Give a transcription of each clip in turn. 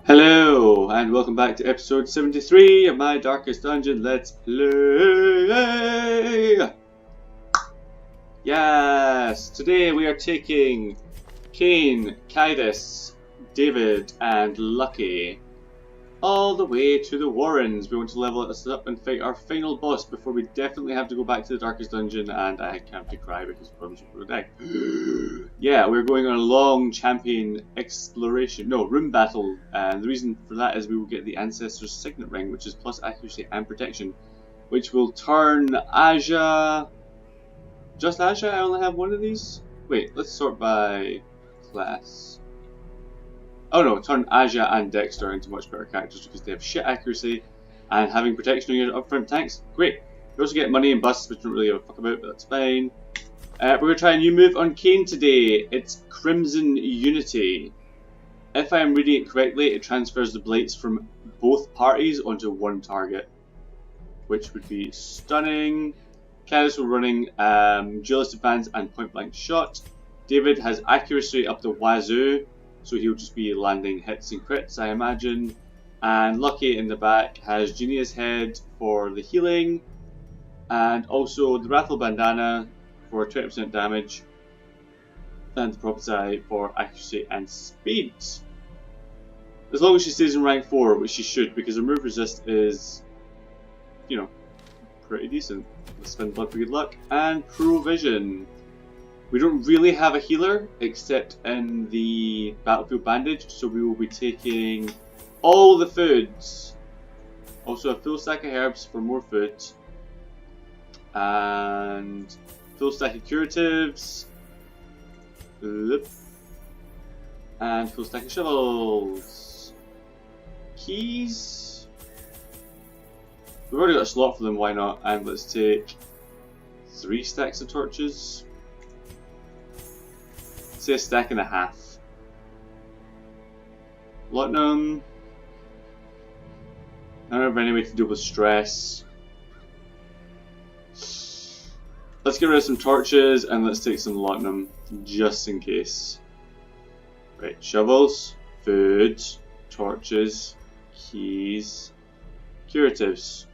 Hello, and welcome back to episode 73 of my Darkest Dungeon Let's Play! Yes, today we are taking Kane, Kydus, David, and Lucky all the way to the Warrens. We want to level us up and fight our final boss before we definitely have to go back to the Darkest Dungeon, and I can't have to cry because we're going to die. Yeah, we're going on a long champion exploration, room battle, and the reason for that is we will get the Ancestor's Signet Ring, which is plus accuracy and protection, which will turn Aja... Just Aja? I only have one of these? Wait, let's sort by class. Oh no, turn Aja and Dexter into much better characters because they have shit accuracy and having protection on your upfront tanks. Great. You also get money and busts, which we don't really give a fuck about, but that's fine. We're going to try a new move on Kane today. It's Crimson Unity. If I am reading it correctly, it transfers the blights from both parties onto one target, which would be stunning. Kydus will running Duelist Advance and Point Blank Shot. David has accuracy up the wazoo, so he'll just be landing hits and crits, I imagine. And Lucky in the back has Genius Head for the healing, and also the Raffle Bandana for 20% damage, and the Prophesy for accuracy and speed. As long as she stays in rank 4, which she should, because her move resist is, pretty decent. Let's spend blood for good luck. And Provision. We don't really have a healer, except in the Battlefield Bandage, so we will be taking all the foods. Also a full stack of herbs for more food. And full stack of curatives. And full stack of shovels. Keys. We've already got a slot for them, why not? And let's take 3 stacks of torches. Say a stack and a half. Laudanum. I don't have any way to deal with stress. Let's get rid of some torches and let's take some laudanum just in case. Right, shovels, food, torches, keys, curatives.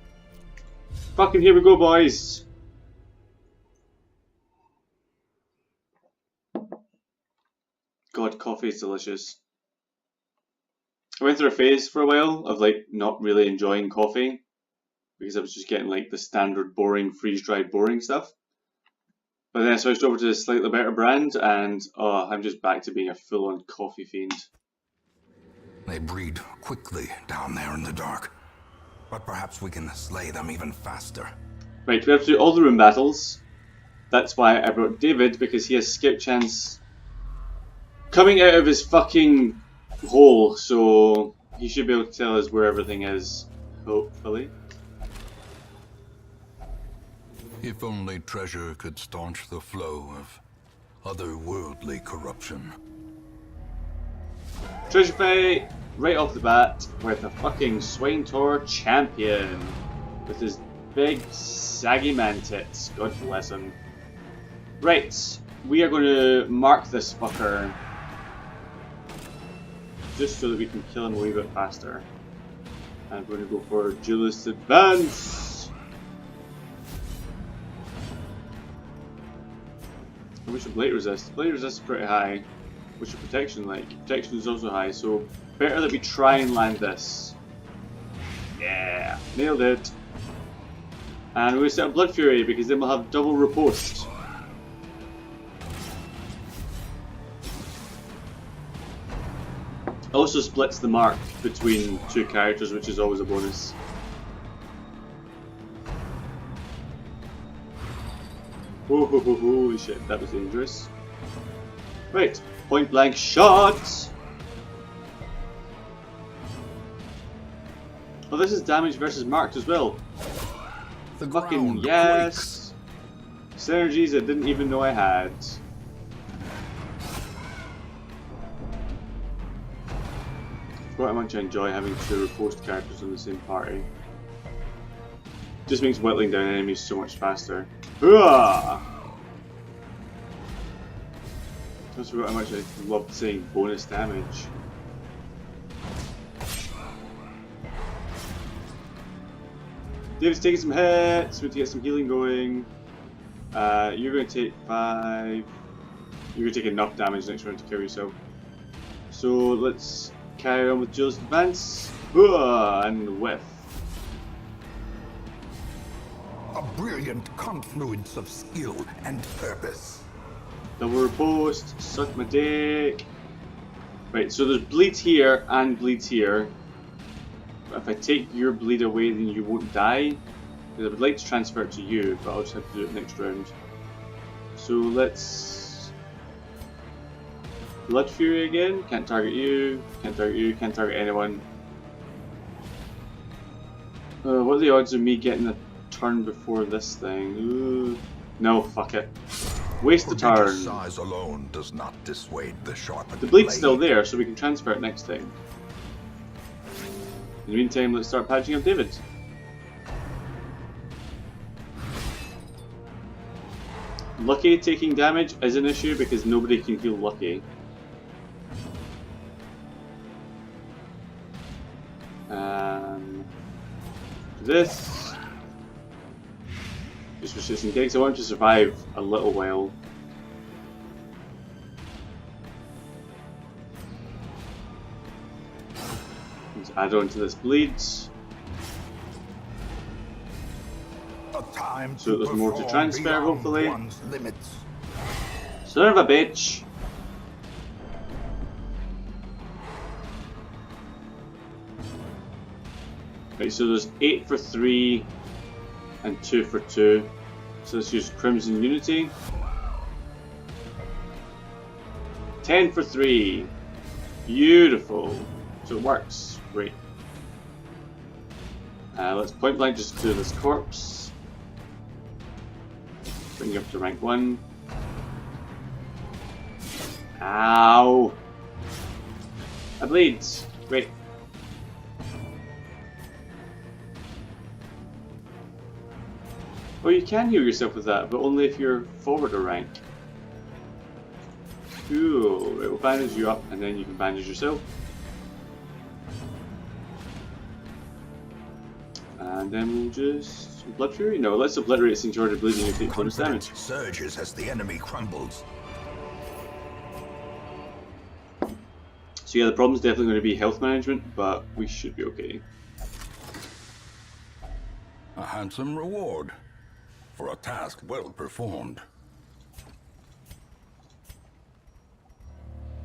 Fucking here we go, boys! God, coffee is delicious. I went through a phase for a while of not really enjoying coffee because I was just getting the standard boring, freeze-dried boring stuff. But then I switched over to a slightly better brand and I'm just back to being a full-on coffee fiend. They breed quickly down there in the dark, but perhaps we can slay them even faster. Right, we have to do all the room battles. That's why I brought David, because he has skip chance coming out of his fucking hole, so he should be able to tell us where everything is, hopefully. If only treasure could staunch the flow of otherworldly corruption. Treasure fight right off the bat with a fucking Swinetour champion with his big saggy man tits. God bless him. Right, we are going to mark this fucker just so that we can kill him a wee bit faster. And we're going to go for Duelist Advance. What's your Blight Resist? Blight Resist is pretty high. What's your Protection like? Protection is also high, so better that we try and land this. Yeah, nailed it. And we're going to set up Blood Fury because then we'll have double riposte. Also splits the mark between 2 characters, which is always a bonus. Oh, holy shit, that was dangerous. Right, point blank shot! Oh, this is damage versus marked as well. The Fucking yes! Synergies I didn't even know I had. I forgot how much I enjoy having 2 riposte characters on the same party. Just makes whittling down enemies so much faster. Hooah! I just forgot how much I loved saying bonus damage. David's taking some hits. We need to get some healing going. You're going to take 5. You're going to take enough damage next round to kill yourself. So let's carry on with Jill's advance. And whiff. A brilliant confluence of skill and purpose. Double riposte. Suck my dick. Right, so there's bleeds here and bleeds here. But if I take your bleed away, then you won't die. Because I would like to transfer it to you, but I'll just have to do it next round. So let's... Blood Fury again. Can't target you. Can't target you. Can't target anyone. What are the odds of me getting a turn before this thing? Ooh. No, fuck it. Waste the turn. Size alone does not dissuade the sharpened The bleed's blade. still there, so we can transfer it next time. In the meantime, let's start patching up David. Lucky taking damage is an issue because nobody can heal Lucky. This. Just resisting gigs. I want to survive a little while. Let's add on to this bleed. So there's more to transfer, hopefully. Son of a bitch! Right, so there's 8 for 3 and 2 for 2. So let's use Crimson Unity. 10 for 3. Beautiful. So it works. Great. Let's point blank just clear this corpse. Bring you up to rank 1. Ow! I bleed. Great. Oh, you can heal yourself with that, but only if you're forward a rank. Cool. It will bandage you up, and then you can bandage yourself. And then we'll just... Blood Fury? No, let's obliterate since you're already bleeding and take bonus damage. Surges as the enemy crumbles. So yeah, the problem's definitely going to be health management, but we should be okay. A handsome reward for a task well performed.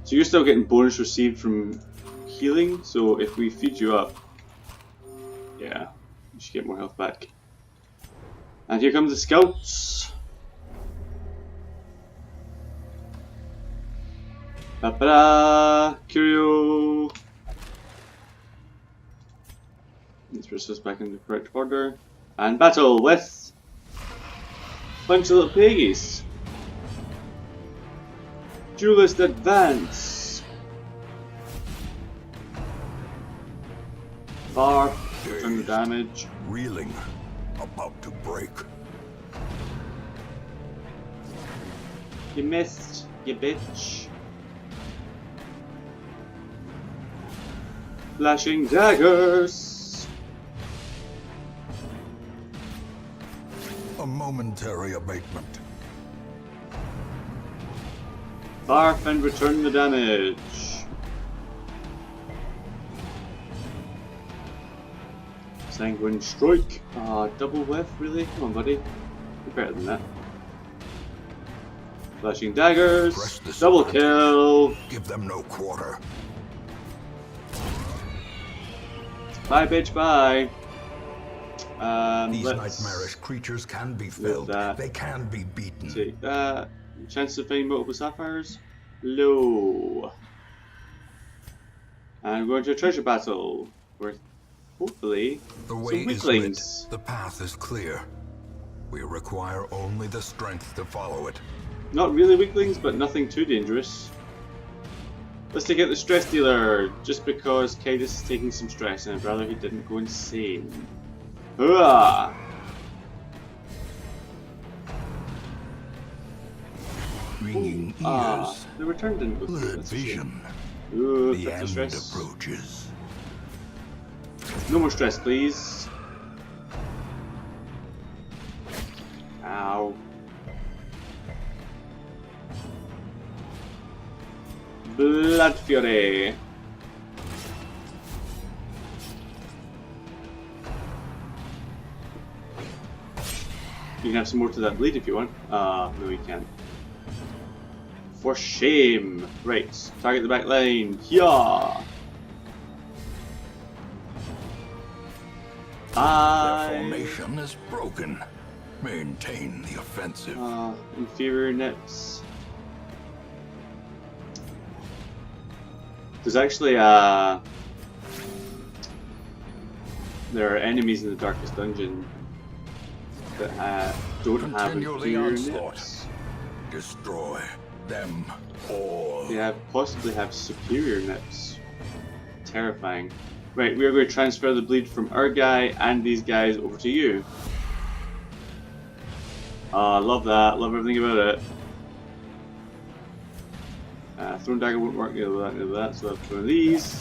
So you're still getting bonus received from healing, so if we feed you up, yeah, you should get more health back. And here comes the scouts. Ba-ba-da! Curio! Let's put this back in the correct order. And battle with a bunch of little piggies. Duelist advance. Far, return the damage. Reeling, about to break. You missed, you bitch. Flashing daggers. A momentary abatement. Barf and return the damage. Sanguine strike. Ah, double whiff, really? Come on, buddy. You're better than that. Flashing daggers. Double kill. Give them no quarter. Bye, bitch, bye. These nightmarish creatures can be felled. They can be beaten. Take that. Chance to find multiple sapphires? Low. And we're going to a treasure battle where hopefully the way some is lit. weaklings. The path is clear. We require only the strength to follow it. Not really weaklings, but nothing too dangerous. Let's take out the stress dealer, just because Kydus is taking some stress and I'd rather he didn't go insane. Hurrah! Ringing ears. The return didn't go through. Blurred That's a shame. vision. Ooh, The 50 end stress. approaches. No more stress, please. Ow. Blood Fury. You can have some more to that bleed if you want. No you can't. For shame. Right, target the back line. Yeah. Their formation is broken. Maintain the offensive. Inferior nips. There's actually there are enemies in the darkest dungeon that don't have inferior nips. Destroy them all. They possibly have superior nips. Terrifying. Right, we are going to transfer the bleed from our guy and these guys over to you. Love that. Love everything about it. Throne dagger won't work. Neither that. So that's one of these.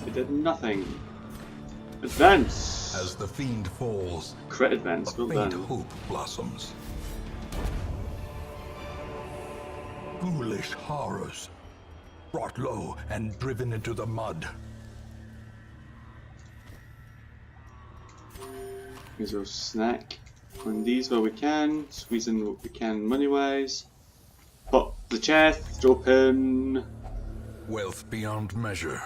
It did nothing. Advance. As the fiend falls, Crit advance. a Well faint done. hope blossoms. Foolish horrors, brought low and driven into the mud. Here's our snack on these while we can. Squeeze in what we can money wise. Pop the chest open. Wealth beyond measure,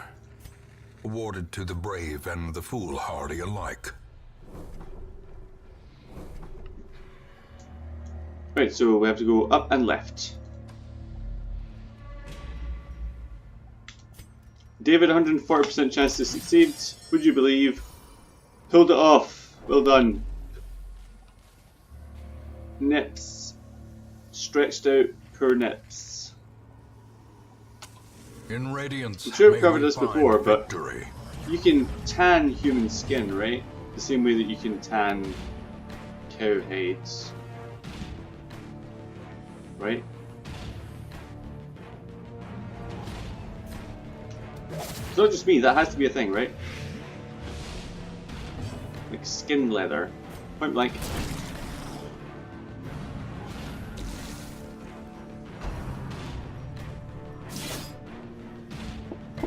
awarded to the brave and the foolhardy alike. Right, so we have to go up and left. David, 140% chance to succeed. Would you believe? Pulled it off. Well done. Nips. Stretched out, poor nips. In radiance, I'm sure I've may covered we this find before, but victory. you can tan human skin, right? The same way that you can tan cow hides. Right? It's not just me, that has to be a thing, right? Like skin leather. Point blank.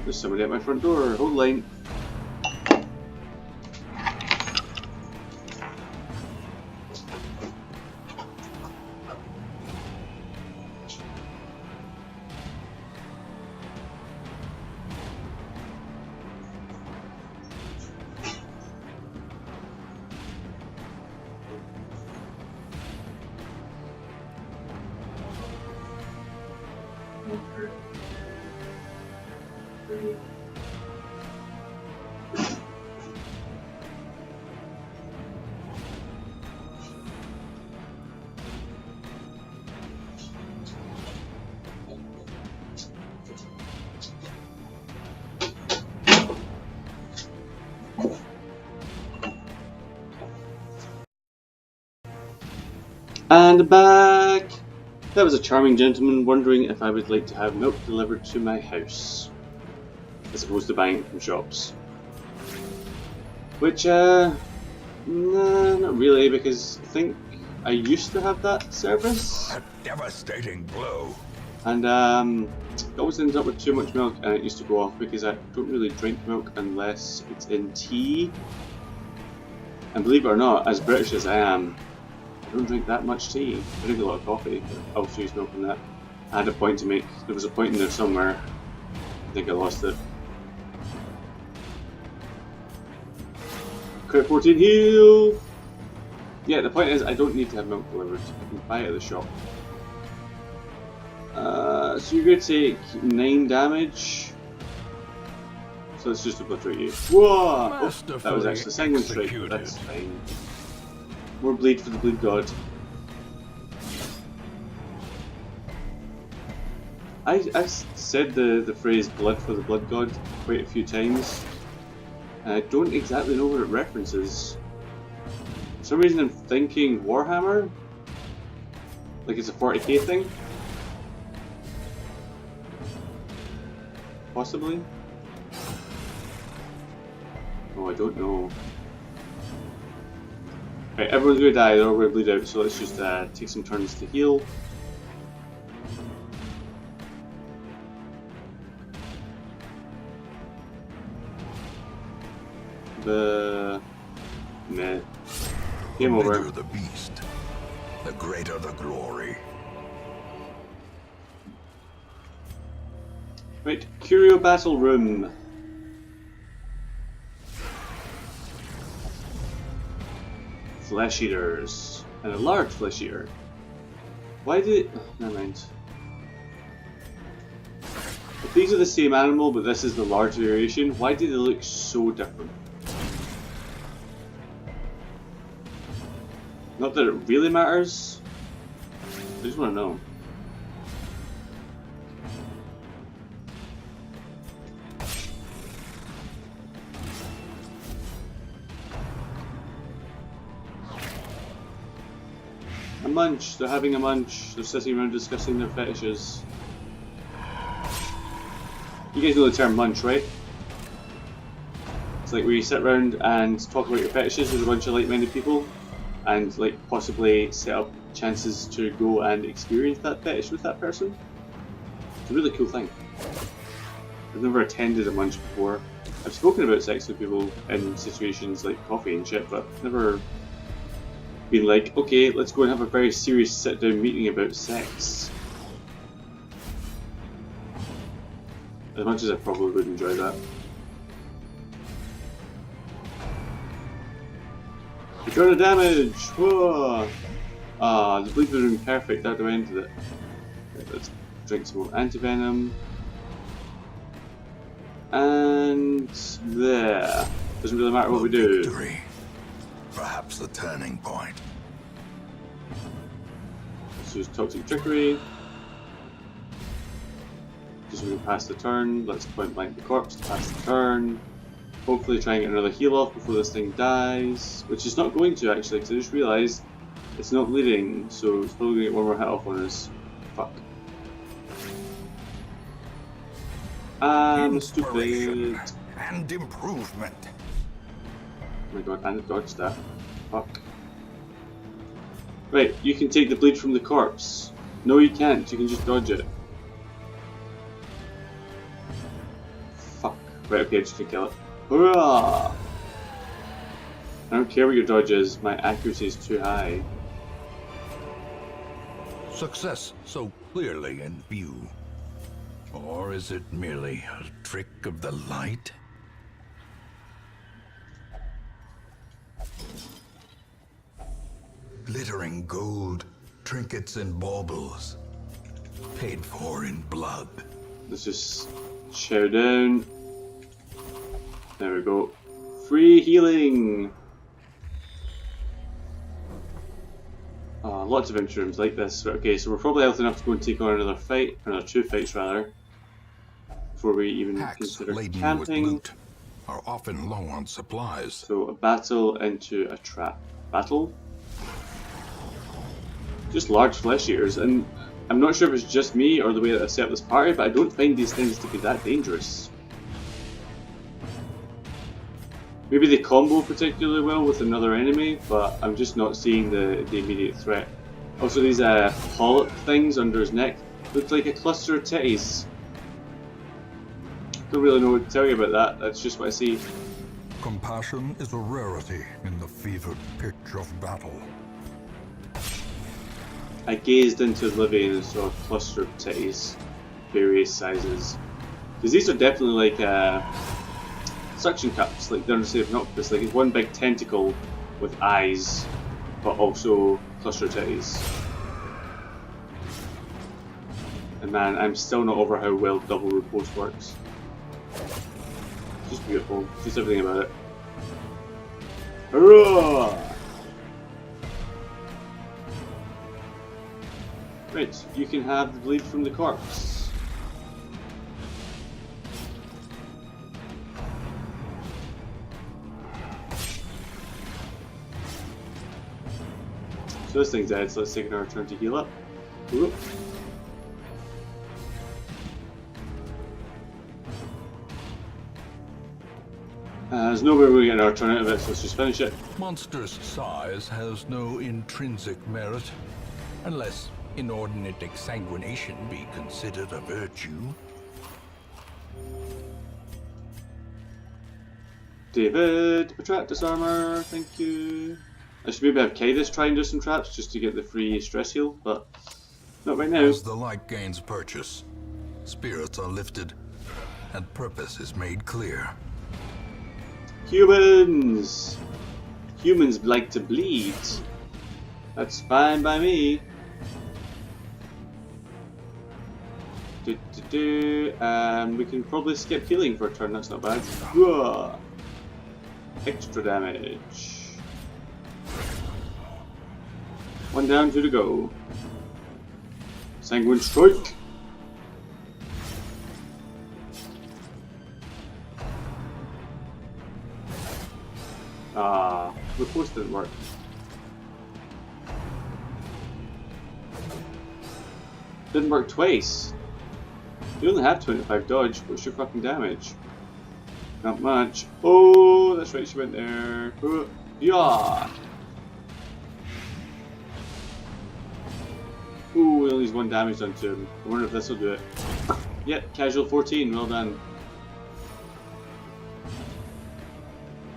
There's somebody at my front door. Hold line. And back! That was a charming gentleman wondering if I would like to have milk delivered to my house, as opposed to buying it from shops. Which, nah, not really, because I think I used to have that service. A devastating blow. And it always ends up with too much milk and it used to go off because I don't really drink milk unless it's in tea. And believe it or not, as British as I am, I don't drink that much tea. I drink a lot of coffee, but I also use milk in that. I had a point to make. There was a point in there somewhere. I think I lost it. Crit 14 heal! Yeah, the point is I don't need to have milk delivered. I can buy it at the shop. So you're going to take 9 damage. So let's just obliterate you. Whoa! Oh, that was actually a sanguine strike, but that's fine. More bleed for the bleed god. I said the phrase blood for the blood god quite a few times. I don't exactly know what it references. For some reason I'm thinking Warhammer? Like it's a 40k thing? Possibly? Oh, I don't know. Right, everyone's gonna die, they're all gonna bleed out, so let's just take some turns to heal. Meh. Game over. The bigger the beast, the greater the glory. Right, Curio Battle Room. Flesh Eaters. And a large Flesh Eater. Why did... Oh, never mind. If these are the same animal, but this is the large variation, why do they look so different? Not that it really matters. I just want to know. A munch. They're having a munch. They're sitting around discussing their fetishes. You guys know the term munch, right? It's like where you sit around and talk about your fetishes with a bunch of like-minded people, and like possibly set up chances to go and experience that fetish with that person. It's a really cool thing. I've never attended a munch before. I've spoken about sex with people in situations like coffee and shit, but I've never been like, okay, let's go and have a very serious sit-down meeting about sex. As much as I probably would enjoy that. Return of damage! Whoa! Ah, the bleed was doing perfect at the end of it. Right, let's drink some more antivenom. And there. Doesn't really matter what we do. Victory. Perhaps the turning point. Let's use toxic trickery. Just so we can pass the turn. Let's point blank the corpse to pass the turn. Hopefully try and get another heal off before this thing dies. Which it's not going to actually, because I just realised it's not bleeding, so it's probably going to get one more hit off on us. Fuck. I'm stupid. And improvement. Oh my god, and it dodged that. Fuck. Right, you can take the bleed from the corpse. No, you can't. You can just dodge it. Fuck. Right, okay, just to kill it. Hurrah! I don't care what your dodge is, my accuracy is too high. Success so clearly in view. Or is it merely a trick of the light? Glittering gold, trinkets and baubles, paid for in blood. Let's just chow down. There we go. Free healing! Lots of empty rooms like this. Okay, so we're probably healthy enough to go and take on another fight, another 2 fights rather, before we even Packs consider laden camping. with loot are often low on supplies. So a battle into a trap. Battle? Just large flesh eaters, and I'm not sure if it's just me or the way that I set up this party, but I don't find these things to be that dangerous. Maybe they combo particularly well with another enemy, but I'm just not seeing the immediate threat. Also, these polyp things under his neck look like a cluster of titties. Don't really know what to tell you about that, that's just what I see. Compassion is a rarity in the fevered pitch of battle. I gazed into oblivion and saw a cluster of titties, various sizes. Because these are definitely like suction cups, like they're instead of an octopus, like it's one big tentacle with eyes, but also cluster of titties. And man, I'm still not over how well double riposte works. Just beautiful, just everything about it. Hurrah! Right, you can have the bleed from the corpse. So this thing's dead, so let's take another turn to heal up. Whoop. There's no way we're getting our turn out of it, so let's just finish it. Monstrous size has no intrinsic merit, unless inordinate exsanguination be considered a virtue. David, attract disarmor, thank you. I should maybe have Kaidas try and do some traps just to get the free stress heal, but not right now. As the light gains purchase, spirits are lifted, and purpose is made clear. Humans! Humans like to bleed. That's fine by me. We can probably skip healing for a turn, that's not bad. Whoa. Extra damage. One down, two to go. Sanguine Strike. Ah, the post didn't work. Didn't work twice. You only have 25 dodge. What's your fucking damage? Not much. Oh, that's right, she went there. Yeah. Ooh, only one damage done to him. I wonder if this will do it. Yep, casual 14. Well done.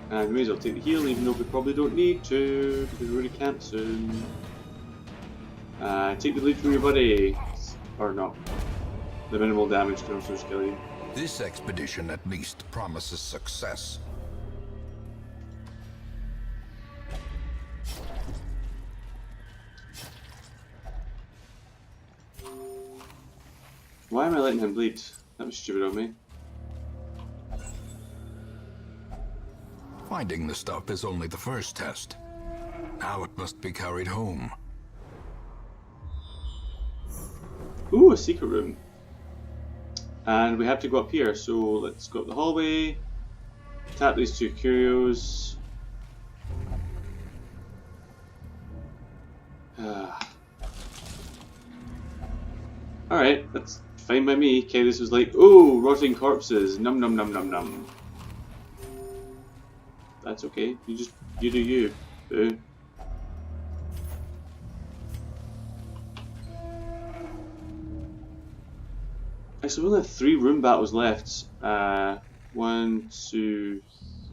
And we may as well take the heal, even though we probably don't need to, because we're already camped soon. Take the bleed from your buddy. Or not. The minimal damage can also kill you. This expedition at least promises success. Why am I letting him bleed? That was stupid of me. Finding the stuff is only the first test. Now it must be carried home. Ooh, a secret room. And we have to go up here, so let's go up the hallway. Tap these two curios. Alright, that's fine by me. Okay, this was like, ooh, rotting corpses. Num num num num num. That's okay. You do you. Boo. So we only have 3 room battles left. 1, 2,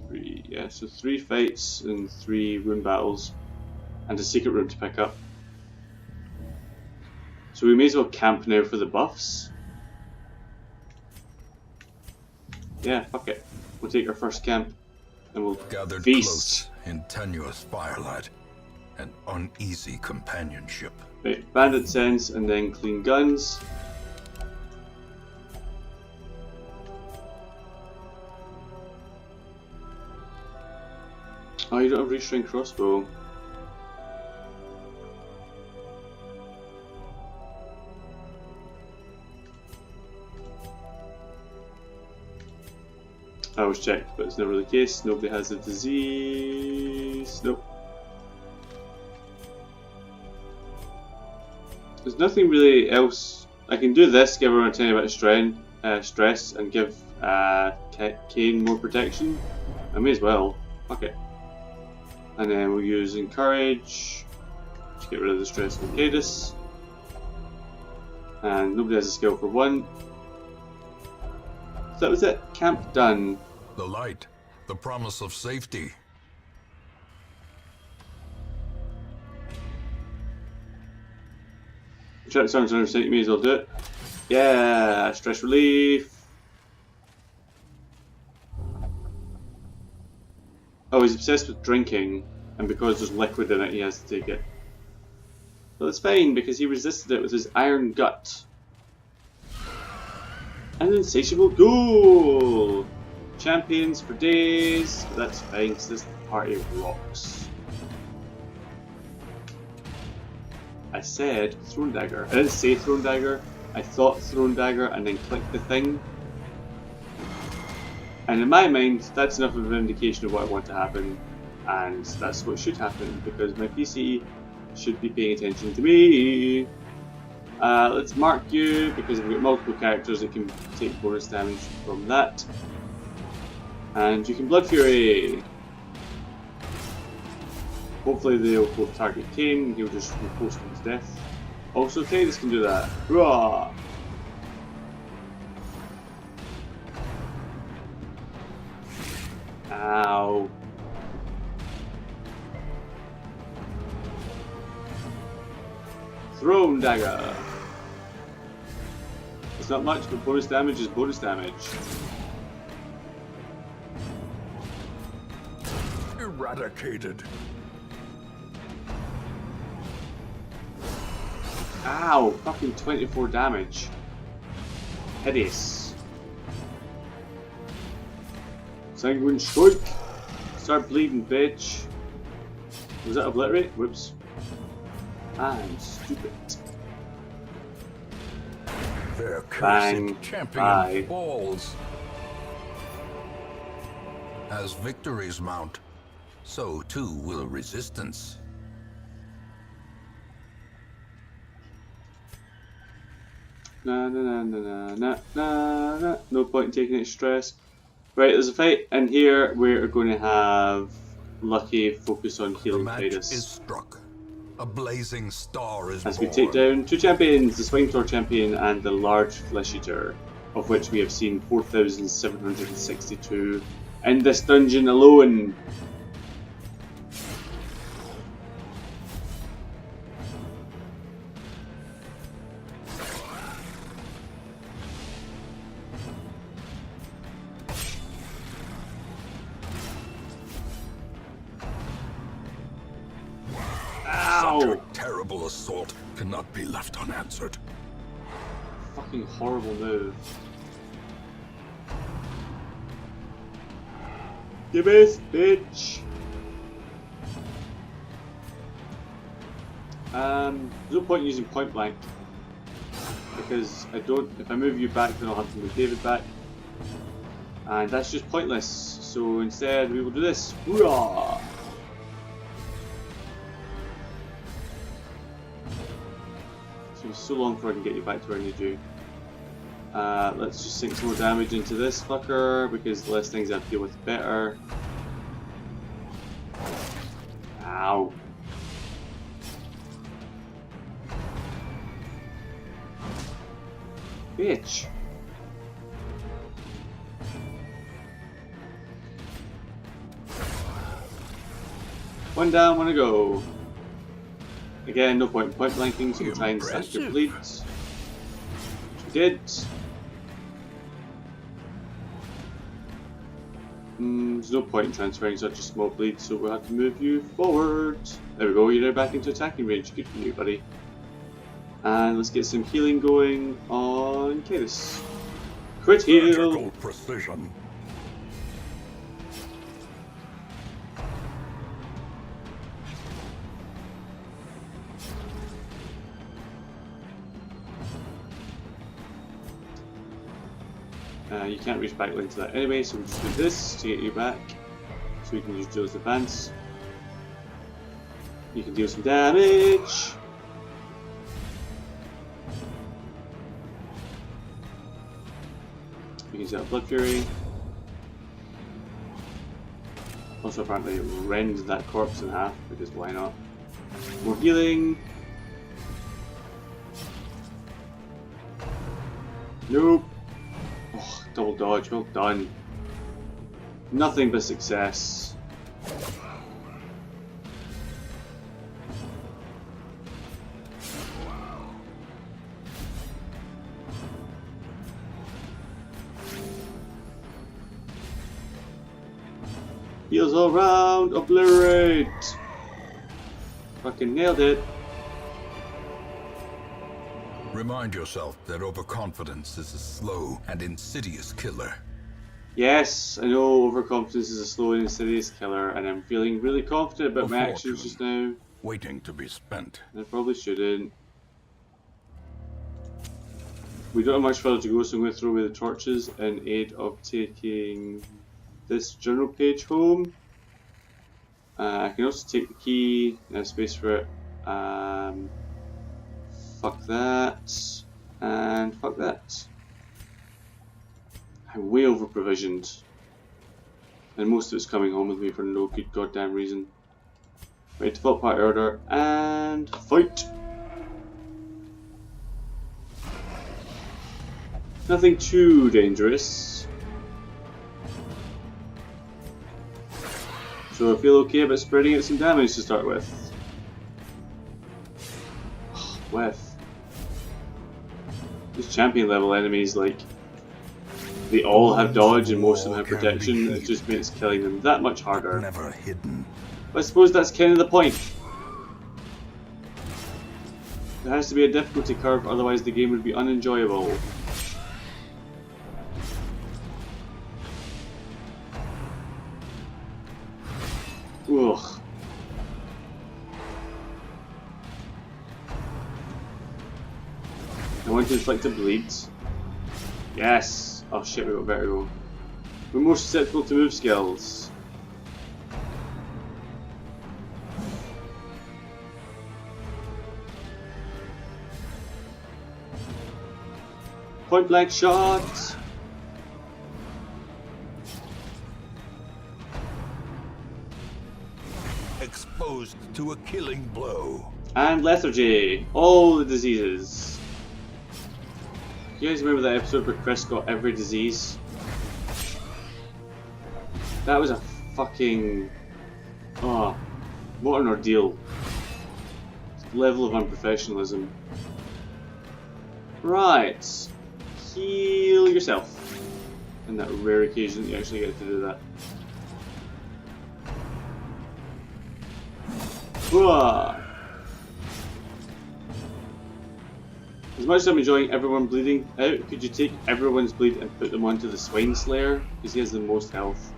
3. Yeah, so 3 fights and 3 room battles, and a secret room to pick up. So we may as well camp now for the buffs. Yeah, fuck it. We'll take our first camp and we'll Gathered feast. Close in tenuous firelight and uneasy companionship. Right, bandit sense and then clean guns. Oh, you don't have restrained crossbow. I was checked, but it's never the case. Nobody has the disease. Nope. There's nothing really else. I can do this, give everyone a tiny bit of stress, and give Kane more protection. I may as well. Fuck it. And then we'll use Encourage to get rid of the stress from Cadus. And nobody has a skill for 1. So that was it. Camp done. The light, the promise of safety. Check sounds 100%, you may as well do it. Yeah, stress relief. Oh, he's obsessed with drinking, and because there's liquid in it, he has to take it. But it's fine, because he resisted it with his iron gut. An insatiable ghoul! Champions for days, but that's fine, because this party rocks. I said Throne Dagger. I didn't say Throne Dagger, I thought Throne Dagger and then clicked the thing. And in my mind, that's enough of an indication of what I want to happen, and that's what should happen, because my PC should be paying attention to me. Let's mark you, because if we've got multiple characters, it can take bonus damage from that. And you can Blood Fury. Hopefully they'll both target Kane and he'll just riposte to his death. Also Titus can do that. Hurrah! Ow. Throne Dagger. It's not much, but bonus damage is bonus damage. Eradicated. Ow! Fucking 24 damage. Hideous. Sanguine Strike! Start bleeding, bitch. Was that Obliterate? Whoops. I'm stupid. Their cursed Bang. champion Bye. falls. As victories mount, so too will resistance. Na na na na na na na na. No point in taking it stress. Right, there's a fight, and here we're going to have Lucky focus on The healing match Titus. is struck. A blazing star is As born. we take down two champions, the Swinethor champion and the large Flesh Eater, of which we have seen 4,762 in this dungeon alone. Such a Ow! terrible assault cannot be left unanswered. Fucking horrible move. Give us, bitch! There's no point in using point blank. Because if I move you back, then I'll have to move David back. And that's just pointless. So instead, we will do this. Hoorah! It's so long before I can get you back to where I need you. Let's just sink some more damage into this fucker, because the less things I have to deal with, the better. Ow. Bitch. One down, one to go. Again, no point in point blanking, so we'll try and stack your bleeds. Which we did. There's no point in transferring such a small bleed, so we'll have to move you forward. There we go, you're now back into attacking range. Good for you, buddy. And let's get some healing going on Titus. Crit heal! Surgical precision. You can't reach back into that anyway, so we'll just do this to get you back. So we can use Joe's advance. You can deal some damage. You can set up Blood Fury. Also apparently rend that corpse in half, because why not? More healing. Nope. Oh, double dodge, well done. Nothing but success. Heals all round, obliterate! Fucking nailed it. Remind yourself that overconfidence is a slow and insidious killer. Yes, I know overconfidence is a slow and insidious killer, and I'm feeling really confident about A my actions fortune. just now. Waiting to be spent. I probably shouldn't. We don't have much further to go, so I'm going to throw away the torches in aid of taking this journal page home. I can also take the key, no space for it. Fuck that, and fuck that. I'm way over provisioned. And most of it's coming home with me for no good goddamn reason. Right, default party order, and fight! Nothing too dangerous. So I feel okay about spreading out some damage to start with. With these champion level enemies, like, they all have dodge and most of them have protection. It just makes killing them that much harder. Never hidden. But I suppose that's kind of the point. There has to be a difficulty curve, otherwise the game would be unenjoyable. Ugh. I want to inflict a bleed. Yes! Oh shit, we got vertigo. We're more susceptible to move skills. Point blank shot! Exposed to a killing blow. And lethargy. All the diseases. You guys remember that episode where Chris got every disease? That was a fucking... Oh, what an ordeal. Level of unprofessionalism. Right. Heal yourself. On that rare occasion that you actually get to do that. Whoa. As much as I'm enjoying everyone bleeding out, could you take everyone's bleed and put them onto the Swine Slayer? Because he has the most health.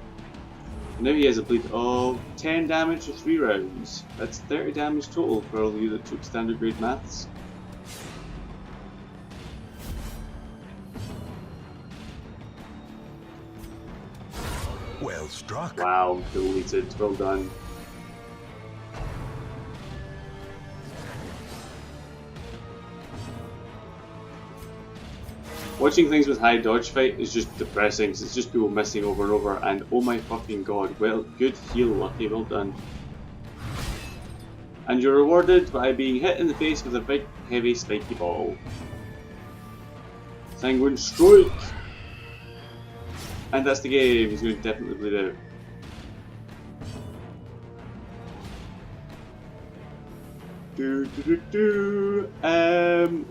And now he has a bleed of 10 damage for 3 rounds. That's 30 damage total for all of you that took standard grade maths. Well struck. Wow, deleted. Well done. Watching things with high dodge fight is just depressing, because it's just people missing over and over, and oh my fucking god, well, good heal, Lucky, well done. And you're rewarded by being hit in the face with a big, heavy, spiky ball. Sanguine Strike! And that's the game, he's going to definitely bleed out.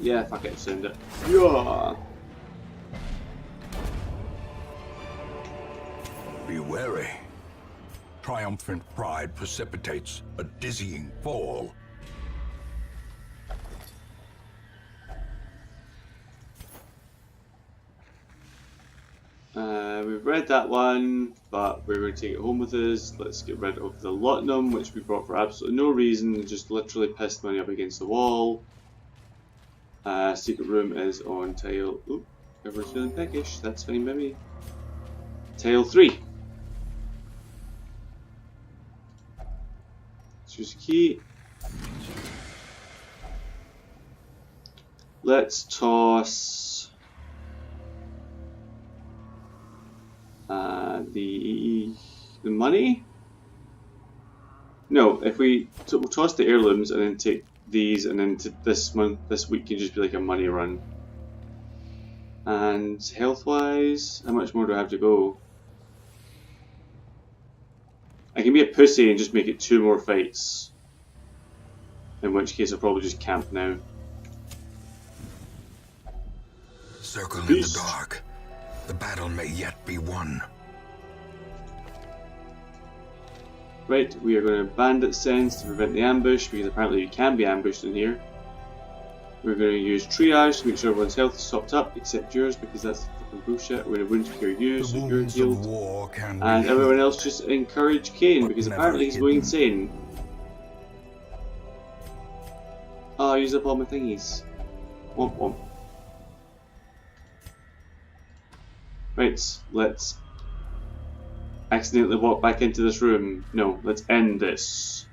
Yeah, fuck it, send it. Yeah! Be wary. Triumphant pride precipitates a dizzying fall. We've read that one, but we're going to take it home with us. Let's get rid of the Laudanum, which we brought for absolutely no reason, it just literally pissed money up against the wall. Secret room is on tile... Oop, everyone's feeling peckish, that's fine by me. Tile 3. Choose a key. Let's toss the money. No, if we'll toss the heirlooms and then take these, and then this week can just be like a money run. And health wise, how much more do I have to go? I can be a pussy and just make it 2 more fights. In which case I'll probably just camp now. Circle in Beast. the dark. The battle may yet be won. Right, we are going to bandit sense to prevent the ambush, because apparently you can be ambushed in here. We're going to use triage to make sure everyone's health is topped up, except yours, because that's fucking bullshit. We're going to wound cure you, The so you're wounds of healed. war can be And everyone healed. else just encourage Kane, But because never apparently he's going hidden. insane. Oh, I used up all my thingies. Womp womp. Right, let's accidentally walk back into this room. No, let's end this.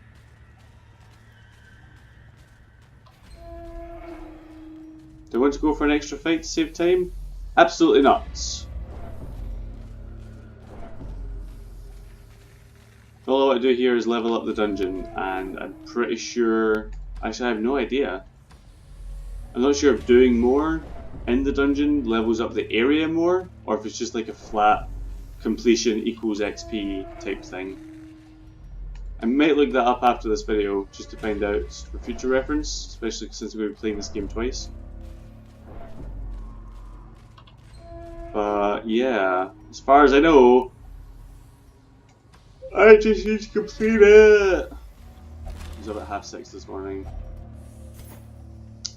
Do I want to go for an extra fight to save time? Absolutely not. All I want to do here is level up the dungeon, and I'm pretty sure... Actually, I have no idea. I'm not sure if doing more in the dungeon levels up the area more, or if it's just like a flat completion equals XP type thing. I might look that up after this video, just to find out for future reference, especially since we're playing this game twice. But yeah, as far as I know, I just need to complete it! It was about 6:30 this morning.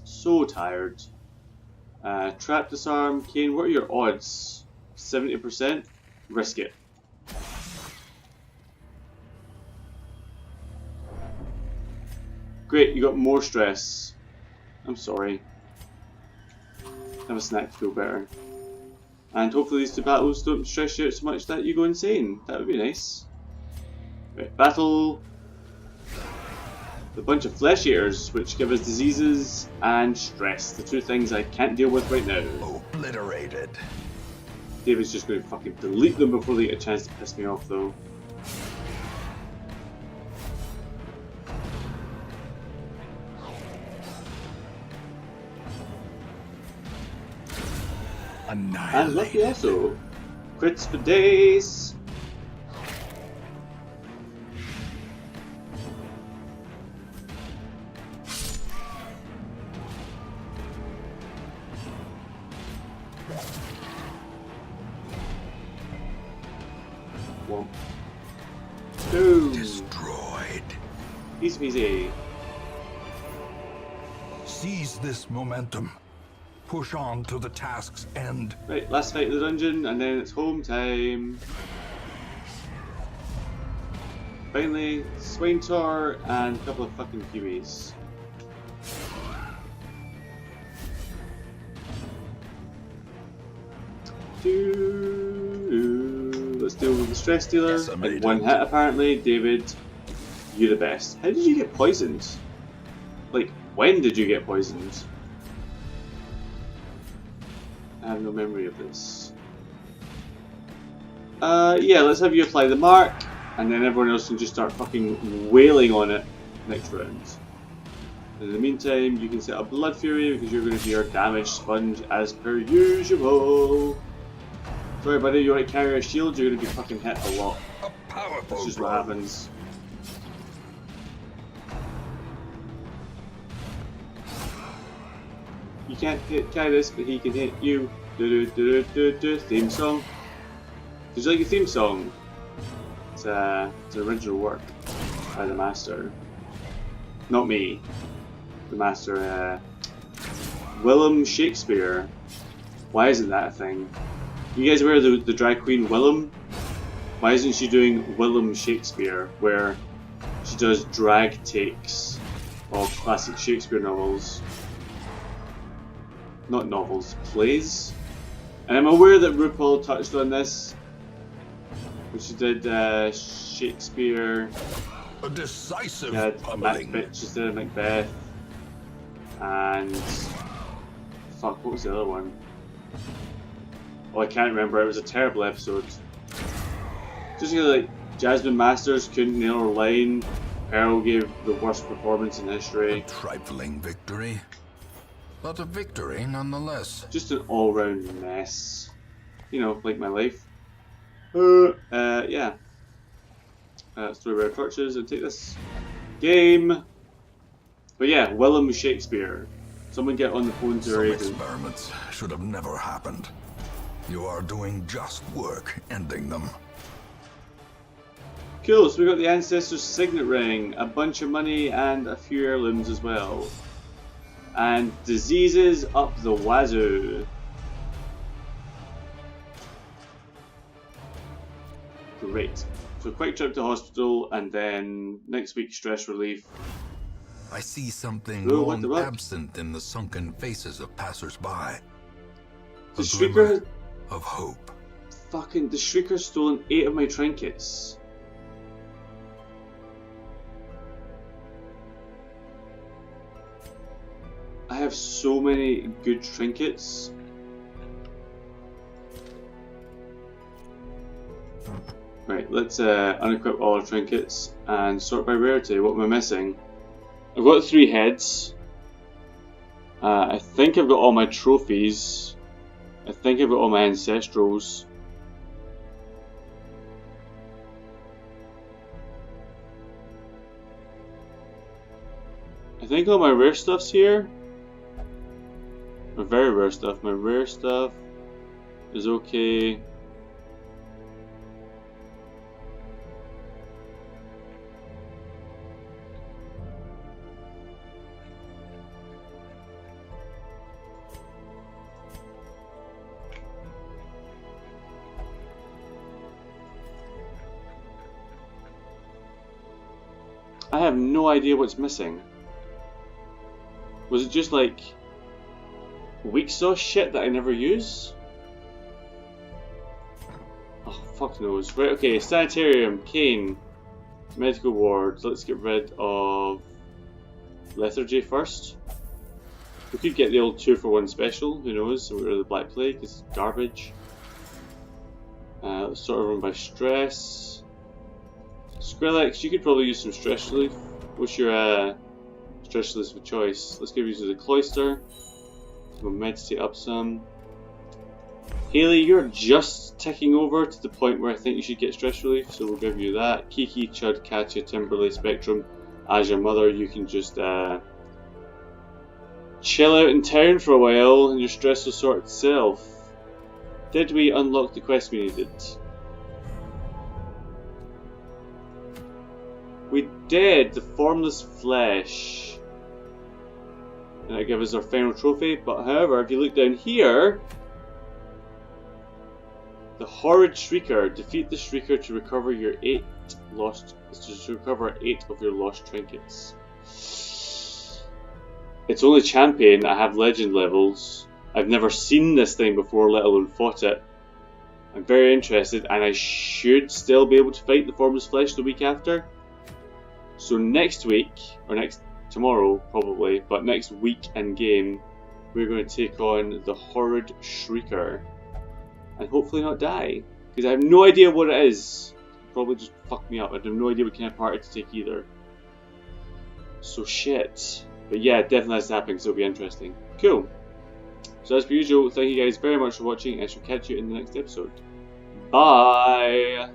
So tired. Trap disarm, Kane, what are your odds? 70%? Risk it. Great, you got more stress. I'm sorry. Have a snack to feel better. And hopefully these two battles don't stress you out so much that you go insane. That would be nice. Right, battle. A bunch of flesh eaters, which give us diseases and stress. The two things I can't deal with right now. Obliterated. David's just going to fucking delete them before they get a chance to piss me off, though. Annihilated. And lucky also. Crits for days. One. Two. Destroyed. Easy peasy. Seize this momentum. Push on to the task's end. Right, last fight in the dungeon, and then it's home time. Finally, Swaintor and a couple of fucking Kiwis. Let's deal with the stress dealer. In one hit, apparently. David, you're the best. How did you get poisoned? Like, when did you get poisoned? I have no memory of this. Yeah, let's have you apply the mark, and then everyone else can just start fucking wailing on it next round. In the meantime, you can set up Blood Fury because you're going to be our damage sponge as per usual. Sorry buddy, you want to carry a shield, you're going to be fucking hit a lot. A powerful That's just what happens. You can't hit Kyrus, but he can hit you. Do do do do do. Theme song. Did you like the theme song? It's an original work by the master. Not me. The master, Willem Shakespeare. Why isn't that a thing? You guys aware of the drag queen Willem? Why isn't she doing Willem Shakespeare, where she does drag takes of classic Shakespeare novels? Not novels, plays. And I'm aware that RuPaul touched on this when she did Shakespeare. A decisive pummeling. She did Macbeth. And fuck, what was the other one? Oh, I can't remember. It was a terrible episode. Just like Jasmine Masters couldn't nail her line. Pearl gave the worst performance in history. A trifling victory, but a victory nonetheless. Just an all-round mess. You know, like my life. Yeah. Let's throw away our torches and take this game. But yeah, Willem Shakespeare. Someone get on the phone to her agent. Some experiments should have never happened. You are doing just work ending them. Cool, so we got the Ancestor's Signet Ring, a bunch of money, and a few heirlooms as well. And diseases up the wazoo. Great. So quick trip to hospital, and then next week stress relief. I see something Oh, what the long fuck? absent in the sunken faces of passers-by. The A Shrieker... glimmer of hope. Fucking... The Shrieker's stolen 8 of my trinkets. I have so many good trinkets. Right, let's unequip all our trinkets and sort by rarity. What am I missing? I've got 3 heads. I think I've got all my trophies. I think I've got all my ancestrals. I think all my rare stuff's here. My very rare stuff. My rare stuff is okay. I have no idea what's missing. Was it just like weak sauce shit that I never use? Oh, fuck knows. Right, okay, sanitarium, cane, medical ward. Let's get rid of lethargy first. We could get the old 2-for-1 special, who knows? So we're rid of the Black Plague, it's garbage. Let's sort of run by stress. Skrillex, you could probably use some stress relief. What's your stress relief of choice? Let's give you to the cloister. We'll meditate up some. Haley, you're just ticking over to the point where I think you should get stress relief, so we'll give you that. Kiki, Chud, Katya, Timberley, Spectrum. As your mother, you can just chill out in town for a while and your stress will sort itself. Did we unlock the quest we needed? We did! The Formless Flesh. And that gives us our final trophy, but however, if you look down here, the Horrid Shrieker. Defeat the Shrieker to recover your 8 of your lost trinkets. It's only champion, I have legend levels. I've never seen this thing before, let alone fought it. I'm very interested, and I should still be able to fight the Formless Flesh the week after. So next week, or tomorrow probably, but next week in game, we're going to take on the Horrid Shrieker. And hopefully not die. Because I have no idea what it is. It'll probably just fuck me up. I have no idea what kind of party to take either. So shit. But yeah, definitely has to happen because it'll be interesting. Cool. So as per usual, thank you guys very much for watching and I shall catch you in the next episode. Bye!